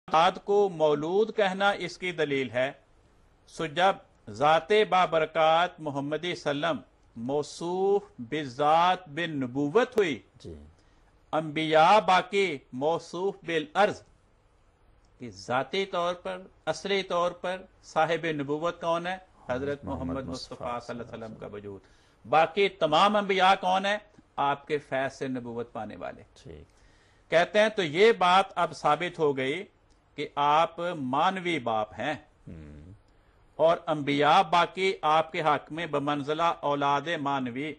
औलाद को मौलूद कहना इसकी दलील है। सो जब ज़ाते बाबरकात मोहम्मदी सल्लम मौसूफ बिज़ात बिन नबूवत हुई, अंबिया बाकी मौसूफ बिल अर्ज, कि ज़ाती तौर पर असली तौर पर साहिब नबूवत कौन है? हजरत मोहम्मद मुस्तफ़ा सल्लल्लाहु अलैहि वसल्लम का वजूद। बाकी तमाम अंबिया कौन है? आपके फैज़ से नबूवत पाने वाले। कहते हैं तो ये बात अब साबित हो गई कि आप मानवी बाप हैं और अंबिया बाकी आपके हक में बमंज़िला औलाद मानवी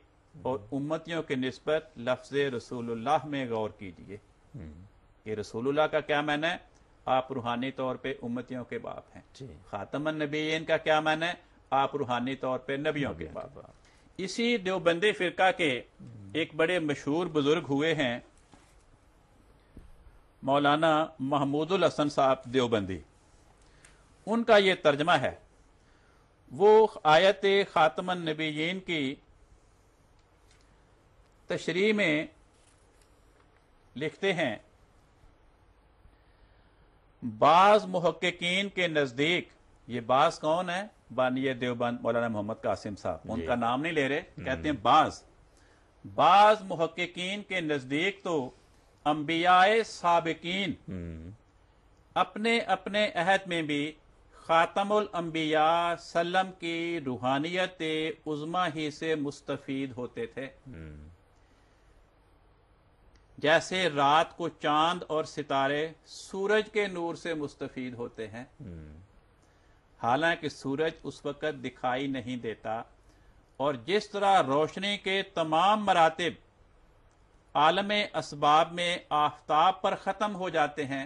और उम्मतियों की निस्बत लफ्ज़ रसूलुल्लाह में गौर कीजिए कि रसूलुल्लाह का क्या माना है? आप रूहानी तौर पे उम्मतियों के बाप हैं। खातमन नबीयीन का क्या माना है? आप रूहानी तौर पे नबियों के बाप। इसी देवबंदी फिरका के एक बड़े मशहूर बुजुर्ग हुए हैं मौलाना महमूदुल हसन साहब देवबंदी। उनका ये तर्जमा है। वो आयत खातमन नबीयीन की तशरीह में लिखते हैं, बाज मुहक्किकीन के नजदीक, ये बाज कौन है? बानिय देवबंद मौलाना मोहम्मद कासिम साहब, उनका नाम नहीं ले रहे, कहते हैं बाज मुहक्किकीन के नजदीक तो अंबियाए साबिकीन अपने अपने अहद में भी खातमुल अंबिया सल्लम की रूहानियत उज़्मा ही से मुस्तफीद होते थे। जैसे रात को चांद और सितारे सूरज के नूर से मुस्तफीद होते हैं, हालांकि सूरज उस वक्त दिखाई नहीं देता, और जिस तरह रोशनी के तमाम मरातिब आलमे असबाब में आफताब पर ख़त्म हो जाते हैं,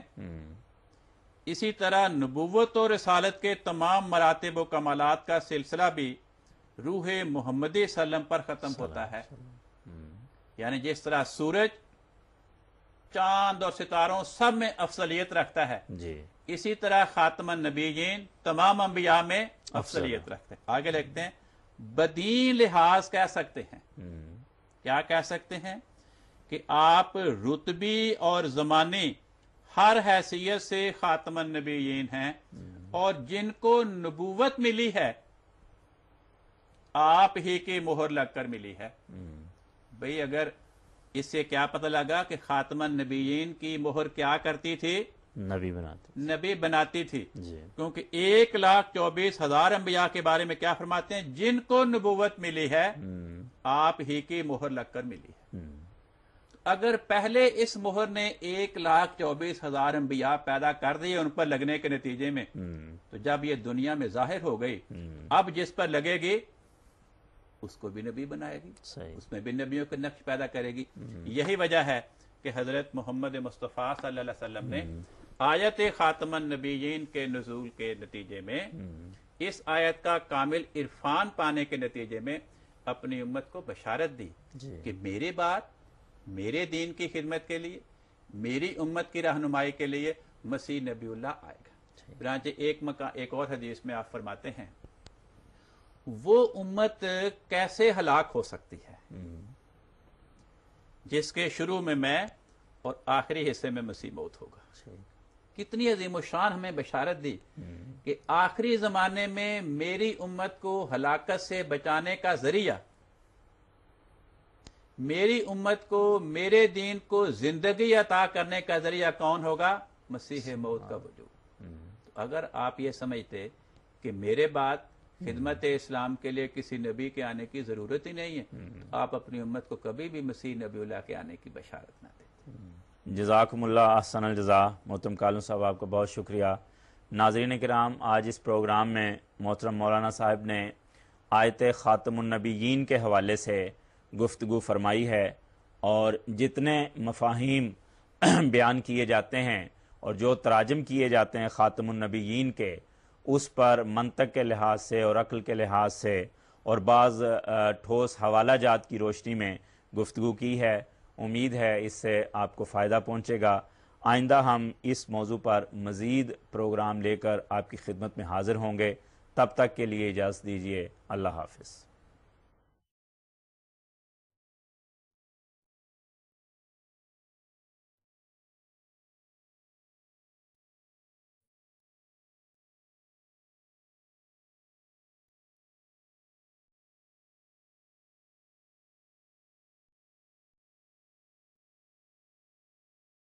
इसी तरह नबुव्वत और रिसालत के तमाम मरातिब व कमालात का सिलसिला भी रूह मुहम्मदी सल्लम पर ख़त्म होता है। यानी जिस तरह सूरज, चांद और सितारों सब में अफसलियत रखता है, इसी तरह खातमन नबीयीन तमाम अंबिया में अफसलियत रखते हैं। आगे लिखते हैं, बदीन लिहाज कह सकते हैं। क्या कह सकते हैं? कि आप रुतबी और ज़मानी हर हैसियत से खातमन नबीयीन हैं, और जिनको नबूवत मिली है आप ही की मोहर लगकर मिली है। भाई अगर इससे क्या पता लगा कि खातमन नबीयीन की मोहर क्या करती थी? नबी बनाती थी। क्योंकि 1,24,000 अंबिया के बारे में क्या फरमाते हैं? जिनको नबूवत मिली है आप ही की मोहर लगकर मिली है। अगर पहले इस मोहर ने 1,24,000 अंबिया पैदा कर दिए उन पर लगने के नतीजे में, तो जब ये दुनिया में जाहिर हो गई, अब जिस पर लगेगी उसको भी नबी बनाएगी, उसमें भी नबियों के नक्श पैदा करेगी। यही वजह है कि हजरत मोहम्मद मुस्तफ़ा सल्लल्लाहु अलैहि वसल्लम ने आयत खातमन नबीयीन के नुज़ूल के नतीजे में, इस आयत का कामिल इरफान पाने के नतीजे में अपनी उम्मत को बशारत दी कि मेरे बाद मेरे दीन की खिदमत के लिए, मेरी उम्मत की रहनुमाई के लिए मसीह नबीउल्लाह आएगा। फिर एक और हदीस में आप फरमाते हैं, वो उम्मत कैसे हलाक हो सकती है जिसके शुरू में मैं और आखिरी हिस्से में मसीह मौत होगा। कितनी अजीम शान हमें बशारत दी कि आखिरी जमाने में मेरी उम्मत को हलाकत से बचाने का जरिया, मेरी उम्मत को मेरे दीन को जिंदगी अता करने का जरिया कौन होगा? मसीह मौत का वजूद। तो अगर आप ये समझते कि मेरे बाद खिदमत इस्लाम के लिए किसी नबी के आने की जरूरत ही नहीं है, तो आप अपनी उम्मत को कभी भी मसीह नबीउल्लाह के आने की बशारत ना देते। जज़ाकुमुल्लाह अहसनल जज़ा। मोहतरम कालू साहब आपका बहुत शुक्रिया। नाज़रीन किराम, आज इस प्रोग्राम में मोहतरम मौलाना साहब ने आयत ख़ातमुन नबीयीन के हवाले से गुफ्तगू फरमाई है, और जितने मफ़ाहीम बयान किए जाते हैं और जो तराजम किए जाते हैं ख़ातमुन नबीयीन के, उस पर मंतक के लिहाज से और अक्ल के लिहाज से और बाज़ ठोस हवाला जात की रोशनी में गुफ्तगू की है। उम्मीद है इससे आपको फ़ायदा पहुँचेगा। आइंदा हम इस मौजू पर मज़ीद प्रोग्राम लेकर आपकी खिदमत में हाज़िर होंगे। तब तक के लिए इजाज़त दीजिए। अल्लाह हाफ़िज़।